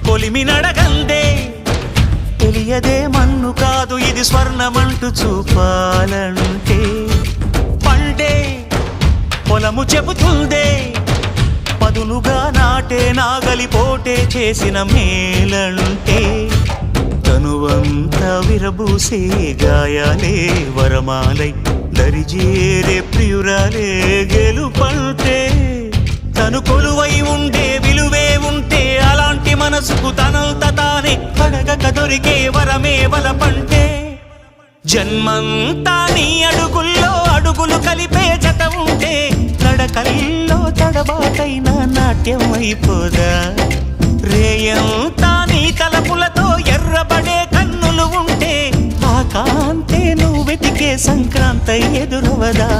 కొలిమి నడగందే తెలియదే మన్ను కాదు ఇది స్వర్ణమంటూ చూపాలంటే పండే పొలము చెబుతుందే పదునుగా నాటే నాగలిపోటే చేసిన మేలంటే తనువంతా విరబూసే గాయాలే వరమాలై దరిజేరే ప్రియురాలే గెలుపంటే తను కొలువై ఉండే విలువే ఉంటే అలాంటి మనసుకు తనంత తానే అడగక దొరికే వరమే వలపంటే జన్మంతా నీ అడుగుల్లో అడుగులు కలిపే జత ఉంటే నడకల్లో తడబాటైన నాట్యం అయిపోదా రేయంతా నీ తలపులతో ఎర్రబడే కన్నులు ఉంటే ఆ కాంతే నువ్వు వెతికే సంక్రాంతి ఎదురవదా